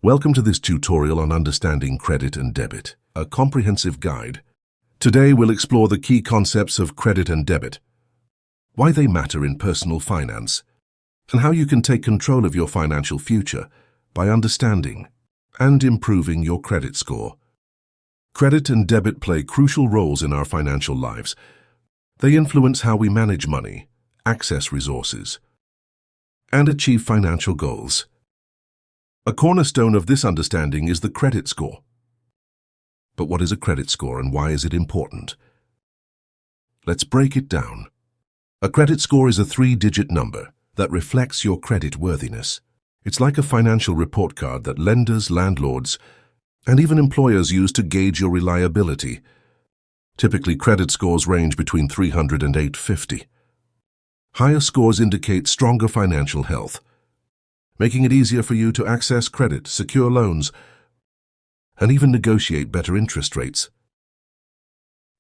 Welcome to this tutorial on understanding credit and debit, a comprehensive guide. Today we'll explore the key concepts of credit and debit, why they matter in personal finance, and how you can take control of your financial future by understanding and improving your credit score. Credit and debit play crucial roles in our financial lives. They influence how we manage money, access resources, and achieve financial goals. A cornerstone of this understanding is the credit score. But what is a credit score and why is it important? Let's break it down. A credit score is a three-digit number that reflects your credit worthiness. It's like a financial report card that lenders, landlords, and even employers use to gauge your reliability. Typically, credit scores range between 300 and 850. Higher scores indicate stronger financial health, making it easier for you to access credit, secure loans, and even negotiate better interest rates.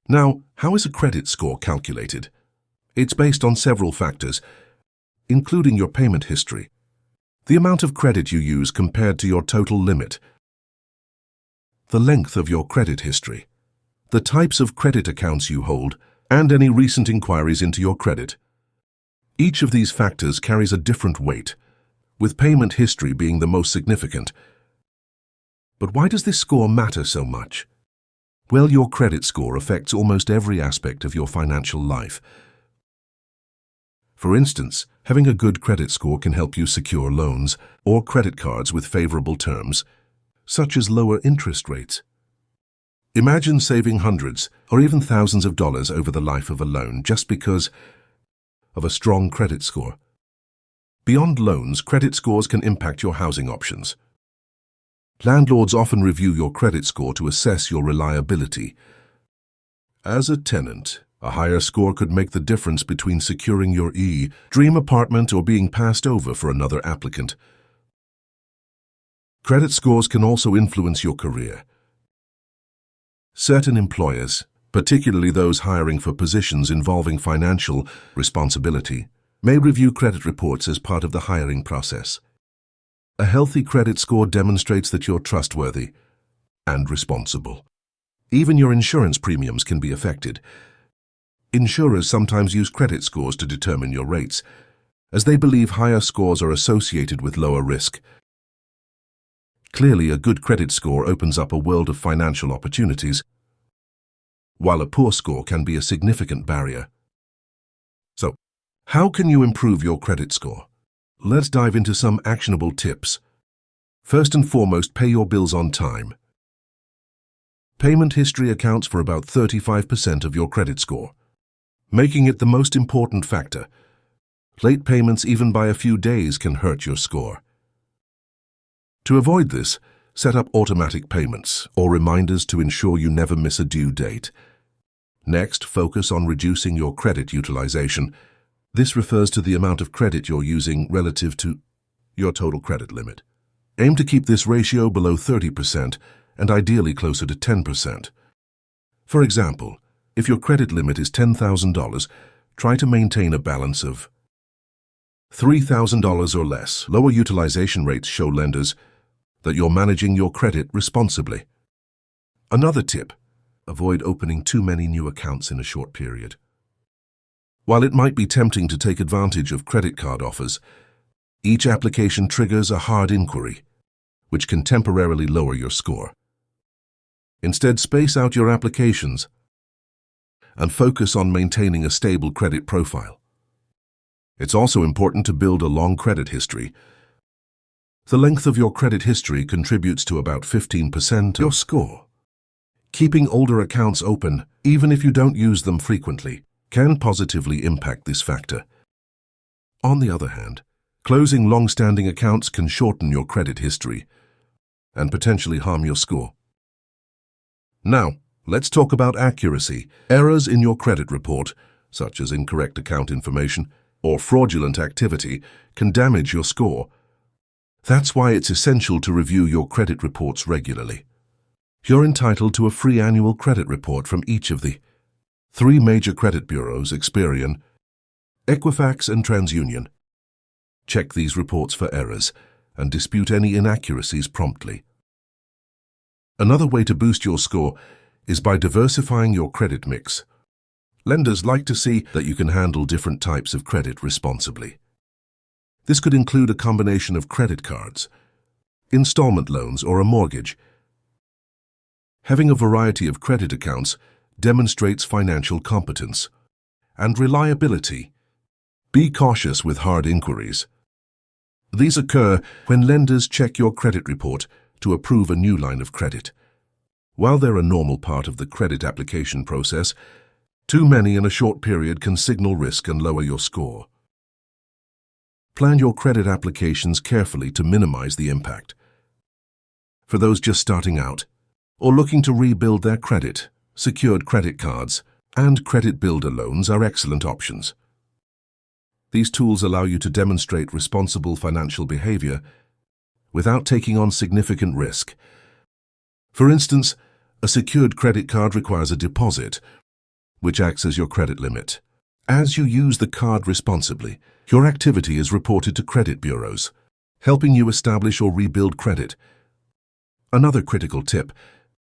Now, how is a credit score calculated? It's based on several factors, including your payment history, the amount of credit you use compared to your total limit, the length of your credit history, the types of credit accounts you hold, and any recent inquiries into your credit. Each of these factors carries a different weight, with payment history being the most significant. But why does this score matter so much? Well, your credit score affects almost every aspect of your financial life. For instance, having a good credit score can help you secure loans or credit cards with favorable terms, such as lower interest rates. Imagine saving hundreds or even thousands of dollars over the life of a loan just because of a strong credit score. Beyond loans, credit scores can impact your housing options. Landlords often review your credit score to assess your reliability. As a tenant, a higher score could make the difference between securing your dream apartment or being passed over for another applicant. Credit scores can also influence your career. Certain employers, particularly those hiring for positions involving financial responsibility, may review credit reports as part of the hiring process. A healthy credit score demonstrates that you're trustworthy and responsible. Even your insurance premiums can be affected. Insurers sometimes use credit scores to determine your rates, as they believe higher scores are associated with lower risk. Clearly, a good credit score opens up a world of financial opportunities, while a poor score can be a significant barrier. So, how can you improve your credit score? Let's dive into some actionable tips. First and foremost, pay your bills on time. Payment history accounts for about 35% of your credit score, making it the most important factor. Late payments, even by a few days, can hurt your score. To avoid this, set up automatic payments or reminders to ensure you never miss a due date. Next, focus on reducing your credit utilization. This refers to the amount of credit you're using relative to your total credit limit. Aim to keep this ratio below 30% and ideally closer to 10%. For example, if your credit limit is $10,000, try to maintain a balance of $3,000 or less. Lower utilization rates show lenders that you're managing your credit responsibly. Another tip: avoid opening too many new accounts in a short period. While it might be tempting to take advantage of credit card offers, each application triggers a hard inquiry, which can temporarily lower your score. Instead, space out your applications and focus on maintaining a stable credit profile. It's also important to build a long credit history. The length of your credit history contributes to about 15% of your score. Keeping older accounts open, even if you don't use them frequently, can positively impact this factor. On the other hand, closing long-standing accounts can shorten your credit history and potentially harm your score. Now, let's talk about accuracy. Errors in your credit report, such as incorrect account information or fraudulent activity, can damage your score. That's why it's essential to review your credit reports regularly. You're entitled to a free annual credit report from each of the three major credit bureaus: Experian, Equifax, and TransUnion. Check these reports for errors and dispute any inaccuracies promptly. Another way to boost your score is by diversifying your credit mix. Lenders like to see that you can handle different types of credit responsibly. This could include a combination of credit cards, installment loans, or a mortgage. Having a variety of credit accounts demonstrates financial competence and reliability. Be cautious with hard inquiries. These occur when lenders check your credit report to approve a new line of credit. While they're a normal part of the credit application process, too many in a short period can signal risk and lower your score. Plan your credit applications carefully to minimize the impact. For those just starting out or looking to rebuild their credit, secured credit cards and credit builder loans are excellent options. These tools allow you to demonstrate responsible financial behavior without taking on significant risk. For instance, a secured credit card requires a deposit, which acts as your credit limit. As you use the card responsibly, your activity is reported to credit bureaus, helping you establish or rebuild credit. Another critical tip: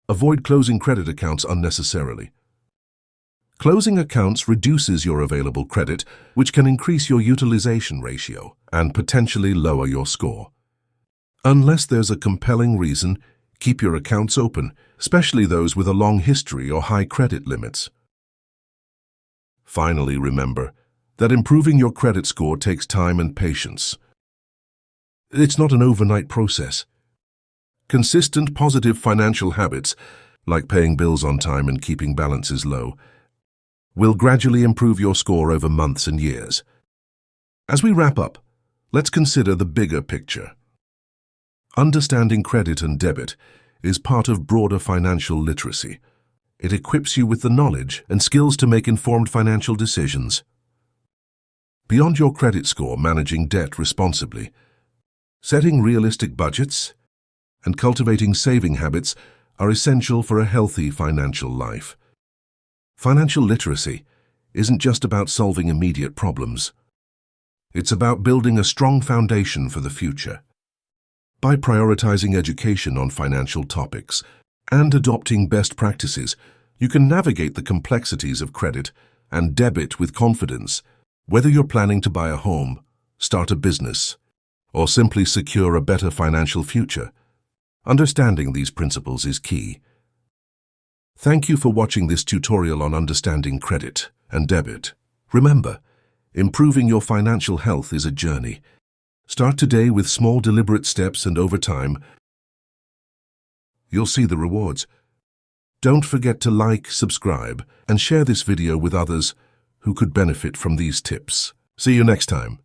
avoid closing credit accounts unnecessarily. Closing accounts reduces your available credit, which can increase your utilization ratio and potentially lower your score. Unless there's a compelling reason, keep your accounts open, especially those with a long history or high credit limits. Finally, remember that improving your credit score takes time and patience. It's not an overnight process. Consistent positive financial habits, like paying bills on time and keeping balances low, will gradually improve your score over months and years. As we wrap up, let's consider the bigger picture. Understanding credit and debit is part of broader financial literacy. It equips you with the knowledge and skills to make informed financial decisions. Beyond your credit score, managing debt responsibly, setting realistic budgets, and cultivating saving habits are essential for a healthy financial life. Financial literacy isn't just about solving immediate problems. It's about building a strong foundation for the future. By prioritizing education on financial topics and adopting best practices, you can navigate the complexities of credit and debit with confidence, whether you're planning to buy a home, start a business, or simply secure a better financial future. Understanding these principles is key. Thank you for watching this tutorial on understanding credit and debit. Remember, improving your financial health is a journey. Start today with small, deliberate steps, and over time, you'll see the rewards. Don't forget to like, subscribe, and share this video with others who could benefit from these tips. See you next time.